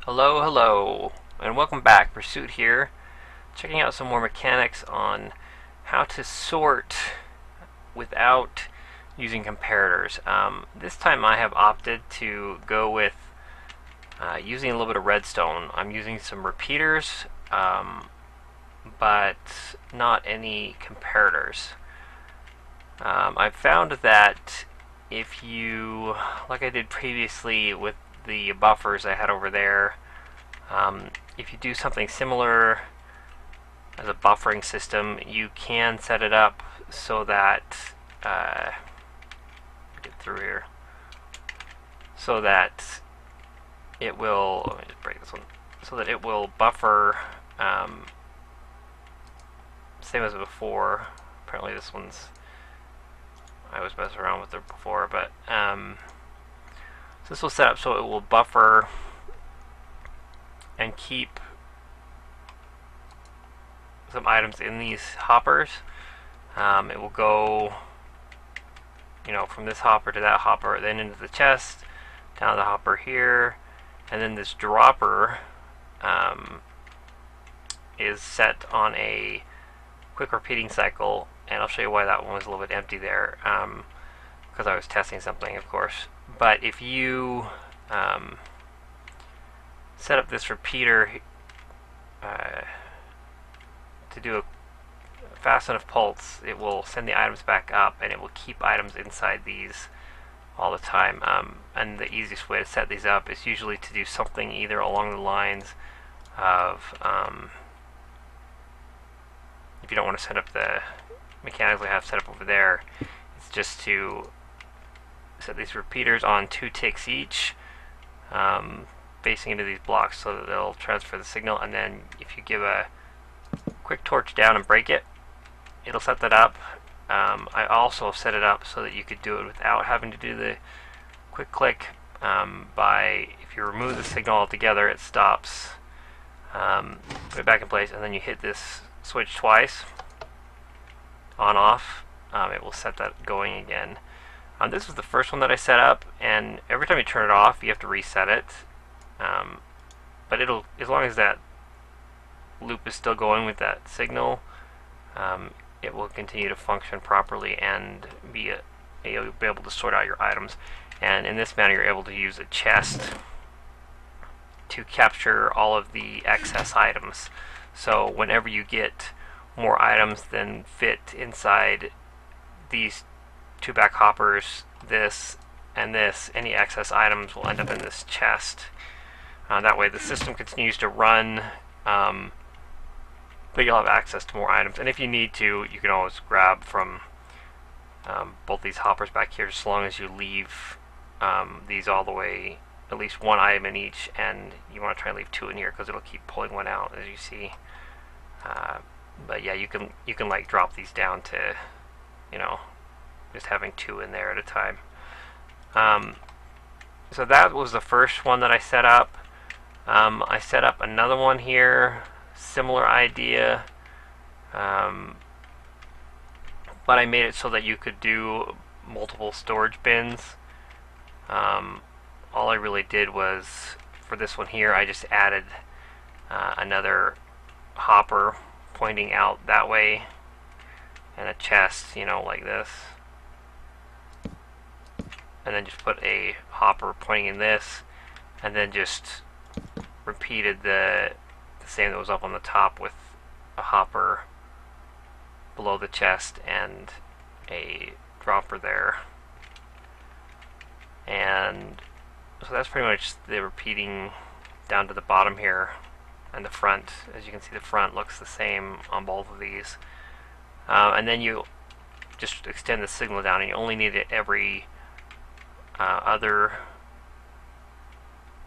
Hello, hello, and welcome back. Pursuit here, checking out some more mechanics on how to sort without using comparators. This time I have opted to go with using a little bit of redstone. I'm using some repeaters, but not any comparators. I've found that if you, like I did previously with the buffers I had over there, if you do something similar as a buffering system, you can set it up so that get through here, so that it will. Let me just break this one. So that it will buffer, same as before. Apparently, this one's I was messing around with it before, but so this will set up so it will buffer and keep some items in these hoppers. It will go, from this hopper to that hopper, then into the chest, down the hopper here, and then this dropper is set on a quick repeating cycle, and I'll show you why that one was a little bit empty there, because I was testing something, of course. But if you set up this repeater to do a fast enough pulse, it will send the items back up, and it will keep items inside these all the time. And the easiest way to set these up is usually to do something either along the lines of, if you don't want to set up the mechanically have set up over there, it's just to set these repeaters on 2 ticks each, facing into these blocks so that they'll transfer the signal, and then if you give a quick torch down and break it, it'll set that up. I also set it up so that you could do it without having to do the quick click. If you remove the signal altogether, it stops, put it back in place, and then you hit this switch twice, on off, it will set that going again. This was the first one that I set up, and every time you turn it off, you have to reset it. But it'll, as long as that loop is still going with that signal, it will continue to function properly and you'll be able to sort out your items. And in this manner, you're able to use a chest to capture all of the excess items. So whenever you get more items than fit inside these 2 back hoppers, this and this, any excess items will end up in this chest. That way the system continues to run, but you'll have access to more items. And if you need to, you can always grab from both these hoppers back here, as long as you leave these all the way, at least 1 item in each, and you want to try and leave 2 in here because it'll keep pulling 1 out, as you see. But yeah, you can like drop these down to, just having 2 in there at a time. So that was the first one that I set up. I set up another one here, similar idea, but I made it so that you could do multiple storage bins. All I really did was, for this one here, I just added another hopper pointing out that way, and a chest, like this, and then just put a hopper pointing in this, and then just repeated the same that was up on the top with a hopper below the chest and a dropper there. And so that's pretty much the repeating down to the bottom here. And the front, as you can see, the front looks the same on both of these. And then you just extend the signal down, and you only need it every other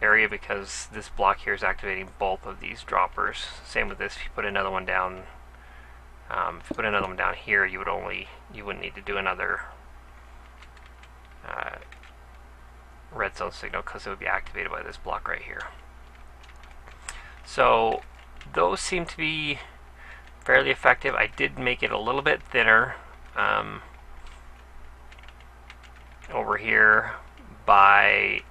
area, because this block here is activating both of these droppers. Same with this. If you put another one down, here, you wouldn't need to do another redstone signal, because it would be activated by this block right here. So those seem to be fairly effective. I did make it a little bit thinner over here by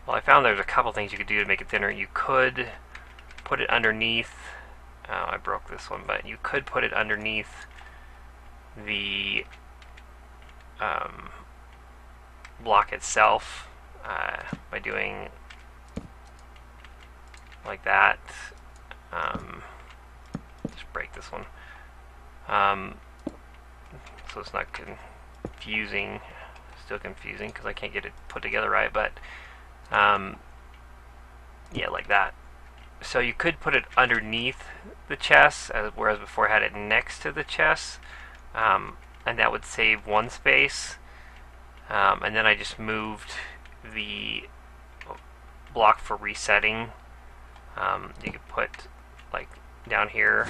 Well, I found there's a couple things you could do to make it thinner. You could put it underneath, I broke this one, but you could put it underneath the block itself by doing like that. Just break this one. So it's not confusing. Still confusing because I can't get it put together right, but yeah, like that. So you could put it underneath the chest, whereas before I had it next to the chest, and that would save one space. And then I just moved the block for resetting. You could put like down here,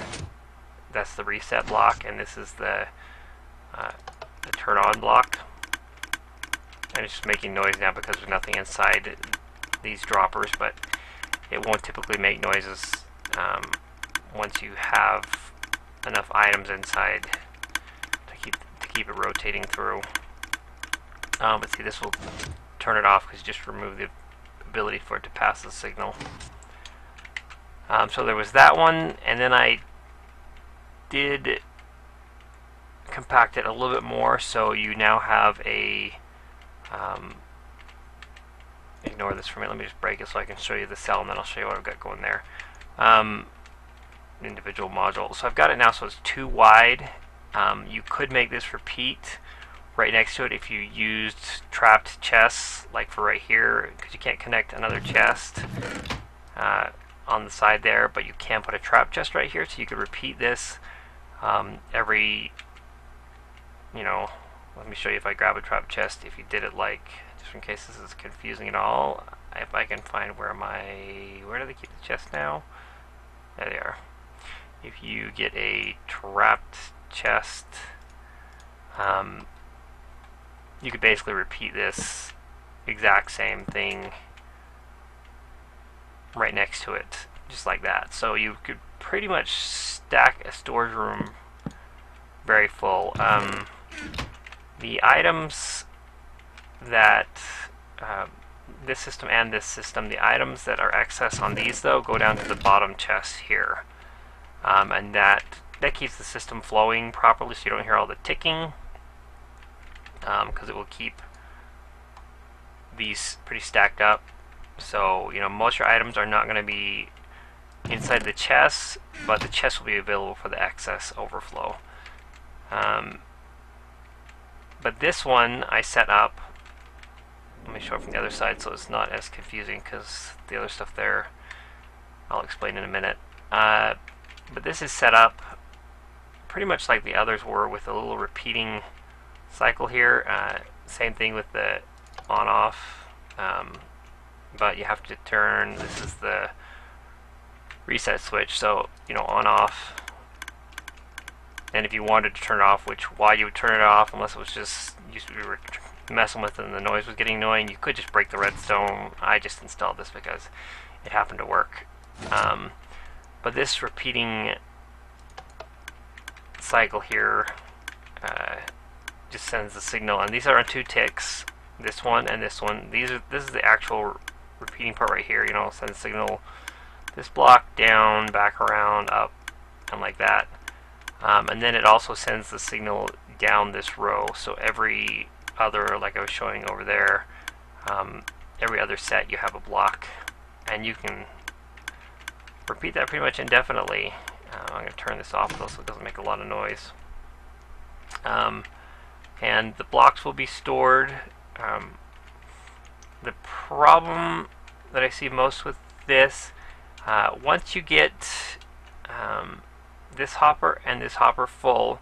that's the reset block, and this is the turn on block. And it's just making noise now because there's nothing inside these droppers, but it won't typically make noises once you have enough items inside to keep it rotating through. But see, this will turn it off because you just remove the ability for it to pass the signal. So there was that one, and then I did compact it a little bit more, so you now have a ignore this for me, let me just break it so I can show you the cell, and then I'll show you what I've got going there. Individual module. So I've got it now so it's too wide. You could make this repeat right next to it if you used trapped chests, like for right here, because you can't connect another chest on the side there, but you can put a trap chest right here, so you could repeat this every, let me show you if I grab a trap chest, if you did it like, just in case this is confusing at all, if I can find where do they keep the chest now? There they are. If you get a trapped chest, you could basically repeat this exact same thing right next to it, just like that. So you could pretty much stack a storage room very full. The items that this system and this system, the items that are excess on these though go down to the bottom chest here, and that keeps the system flowing properly, so you don't hear all the ticking, because it will keep these pretty stacked up. So most of your items are not going to be inside the chest, but the chest will be available for the excess overflow. But this one I set up, let me show it from the other side so it's not as confusing, because the other stuff there I'll explain in a minute. But this is set up pretty much like the others were, with a little repeating cycle here. Same thing with the on-off, but you have to turn, this is the reset switch, so on-off. And if you wanted to turn it off, why you would turn it off, unless it was just you were messing with it and the noise was getting annoying, you could just break the redstone. I just installed this because it happened to work. But this repeating cycle here just sends the signal, and these are on 2 ticks. This one and this one. This is the actual repeating part right here. Sends signal this block down, back around, up, and like that. And then it also sends the signal down this row. So every other, like I was showing over there, every other set you have a block, and you can repeat that pretty much indefinitely. I'm going to turn this off though so it doesn't make a lot of noise. And the blocks will be stored. The problem that I see most with this, once you get this hopper and this hopper full,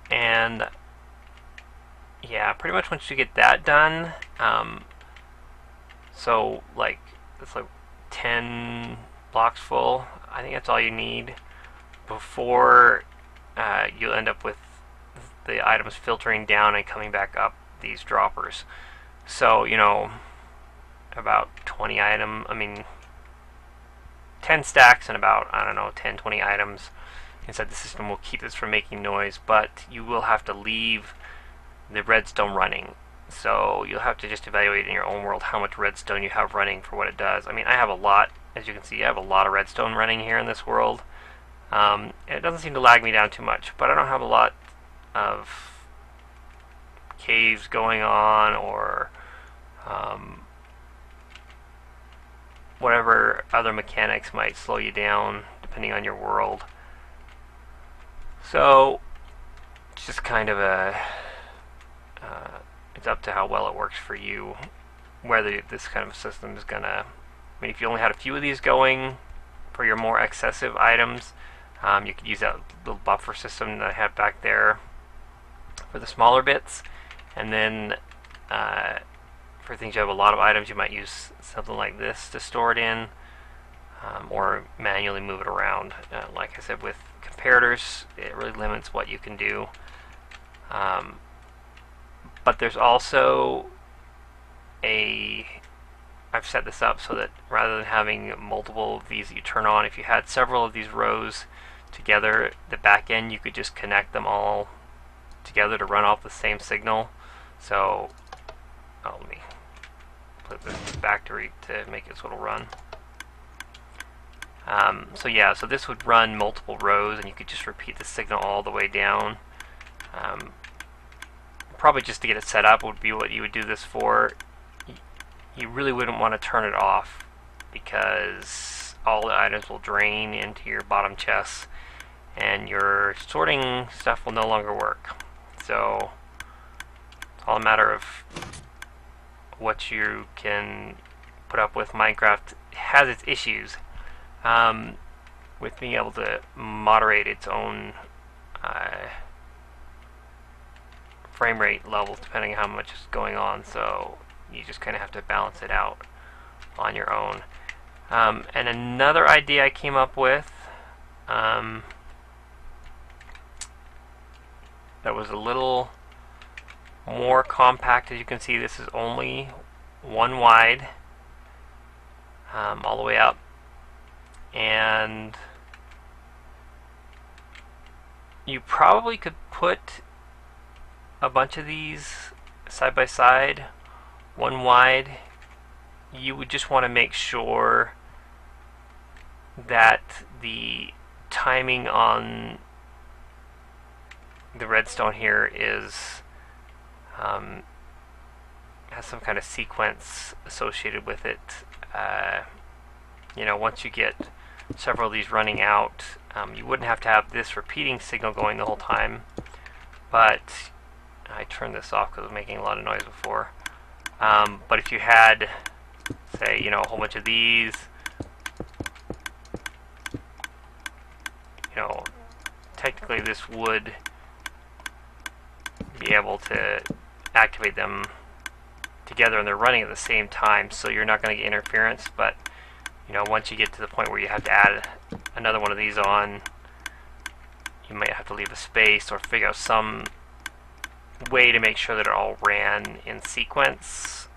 and yeah, pretty much once you get that done, so like it's like 10 blocks full, I think that's all you need before you'll end up with the items filtering down and coming back up these droppers. So about 10 stacks and about, I don't know, 10-20 items inside the system will keep this from making noise, but you will have to leave the redstone running. So you'll have to just evaluate in your own world how much redstone you have running for what it does. I mean, I have a lot, as you can see, I have a lot of redstone running here in this world. It doesn't seem to lag me down too much, but I don't have a lot of caves going on, or whatever other mechanics might slow you down depending on your world. So it's just kind of it's up to how well it works for you, whether this kind of system is gonna, I mean, if you only had a few of these going for your more excessive items, you could use that little buffer system that I have back there for the smaller bits, and then for things you have a lot of items, you might use something like this to store it in, or manually move it around. Like I said, with comparators, it really limits what you can do. But there's also I've set this up so that rather than having multiple of these that you turn on, if you had several of these rows together, the back end, you could just connect them all together to run off the same signal. So, let me put this back to make it sort of run. So yeah, so this would run multiple rows, and you could just repeat the signal all the way down. Probably just to get it set up would be what you would do this for. You really wouldn't want to turn it off, because all the items will drain into your bottom chests, and your sorting stuff will no longer work. So it's all a matter of what you can put up with. Minecraft has its issues with being able to moderate its own frame rate levels depending on how much is going on, so you just kind of have to balance it out on your own. And another idea I came up with that was a little more compact. As you can see, this is only one wide all the way up, and you probably could put a bunch of these side by side, one wide. You would just want to make sure that the timing on the redstone here is has some kind of sequence associated with it. You know, once you get several of these running out, you wouldn't have to have this repeating signal going the whole time, but I turned this off because it was making a lot of noise before. But if you had, say, you know, a whole bunch of these, you know, technically this would be able to activate them together, and they're running at the same time, so you're not going to get interference. But you know, once you get to the point where you have to add another one of these on, you might have to leave a space or figure out some way to make sure that it all ran in sequence,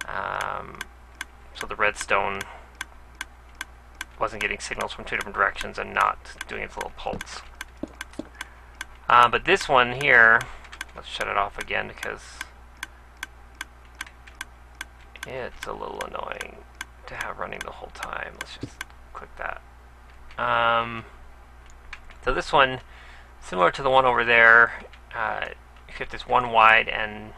so the redstone wasn't getting signals from two different directions and not doing its little pulse. But this one here, let's shut it off again because it's a little annoying to have running the whole time. Let's just click that. So this one, similar to the one over there, except it's one wide, and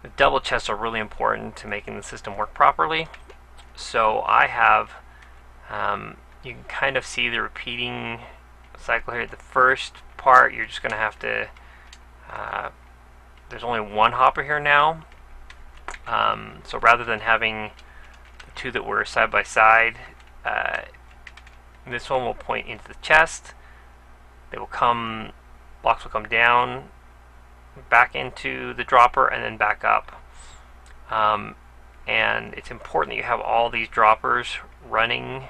the double chests are really important to making the system work properly. So I have, you can kind of see the repeating cycle here. The first part, you're just going to have to, there's only one hopper here now. So rather than having the two that were side by side, this one will point into the chest. They will come, blocks will come down, back into the dropper, and then back up. And it's important that you have all these droppers running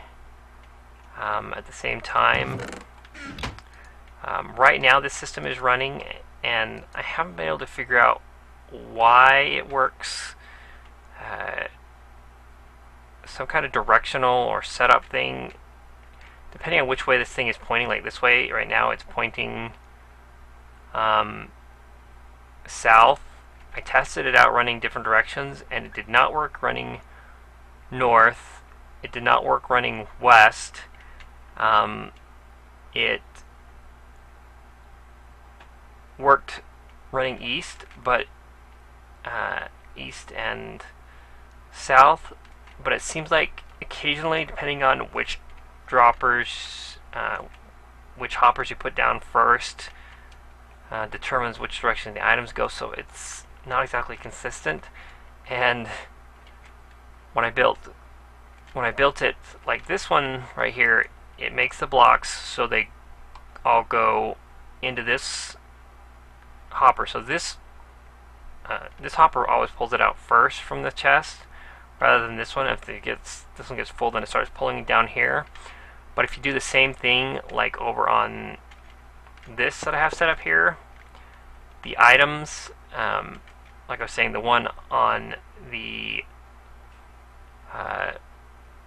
at the same time. Right now this system is running, and I haven't been able to figure out why it works. Some kind of directional or setup thing. depending on which way this thing is pointing, like this way, right now it's pointing south. I tested it out running different directions, and it did not work running north. It did not work running west. It worked running east, but east and south. But it seems like occasionally, depending on which droppers, which hoppers you put down first, determines which direction the items go. So it's not exactly consistent. And when I built it like this one right here, it makes the blocks so they all go into this hopper. So this hopper always pulls it out first from the chest, rather than this one. If this one gets full, then it starts pulling down here. But if you do the same thing like over on this that I have set up here, the items, like I was saying, the one on the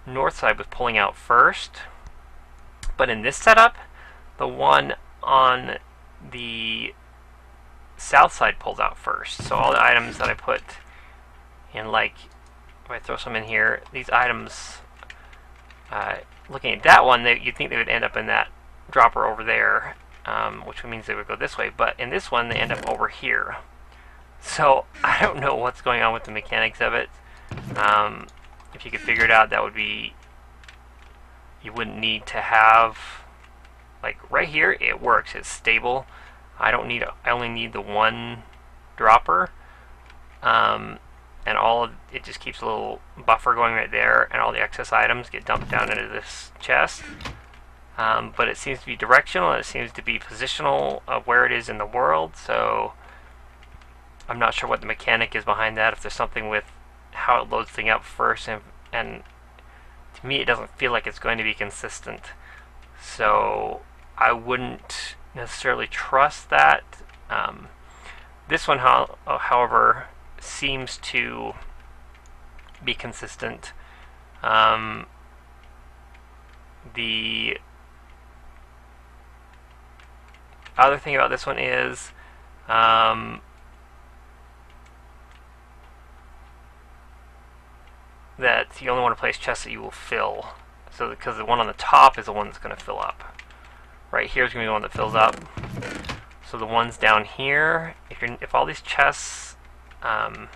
north side was pulling out first, but in this setup, the one on the south side pulls out first. So all the items that I put in, like if I throw some in here, these items, looking at that one, you'd think they would end up in that dropper over there, which means they would go this way, but in this one they end up over here. So I don't know what's going on with the mechanics of it. If you could figure it out, that would be, you wouldn't need to have, like right here it works, it's stable. I only need the one dropper, and it just keeps a little buffer going right there, and all the excess items get dumped down into this chest. But it seems to be directional, and it seems to be positional of where it is in the world, so I'm not sure what the mechanic is behind that, if there's something with how it loads thing up first, and to me it doesn't feel like it's going to be consistent. So I wouldn't necessarily trust that. This one, however, seems to be consistent. The other thing about this one is that you only want to place chests that you will fill. So because the one on the top is the one that's going to fill up. Right here is going to be the one that fills up. So the ones down here, if all these chests are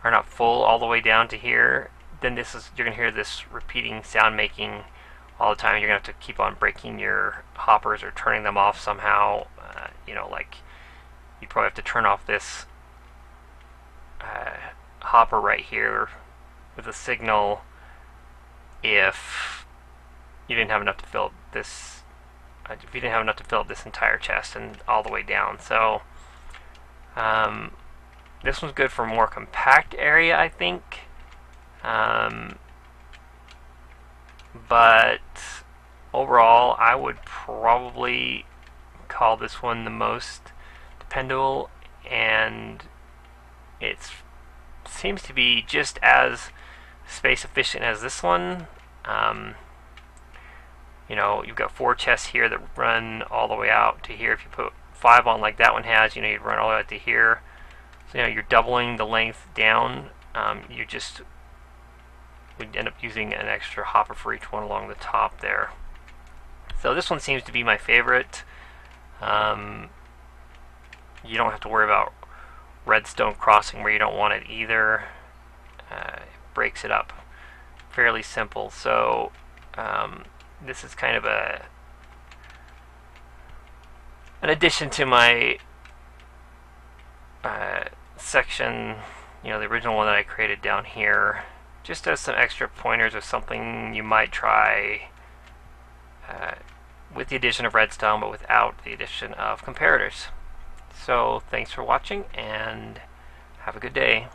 not full all the way down to here, then you're going to hear this repeating sound making all the time. You're going to have to keep on breaking your hoppers or turning them off somehow. Like you probably have to turn off this hopper right here with a signal if you didn't have enough to fill this. If you didn't have enough to fill up this entire chest and all the way down. So this one's good for a more compact area, I think. But overall, I would probably call this one the most dependable, and it seems to be just as space efficient as this one. You've got 4 chests here that run all the way out to here. If you put 5 on like that one has, you'd run all the way out to here. So you're doubling the length down. You just would end up using an extra hopper for each one along the top there. So this one seems to be my favorite. You don't have to worry about redstone crossing where you don't want it either. It breaks it up fairly simple. So this is kind of an addition to my section, the original one that I created down here, just as some extra pointers of something you might try with the addition of redstone, but without the addition of comparators. So thanks for watching, and have a good day.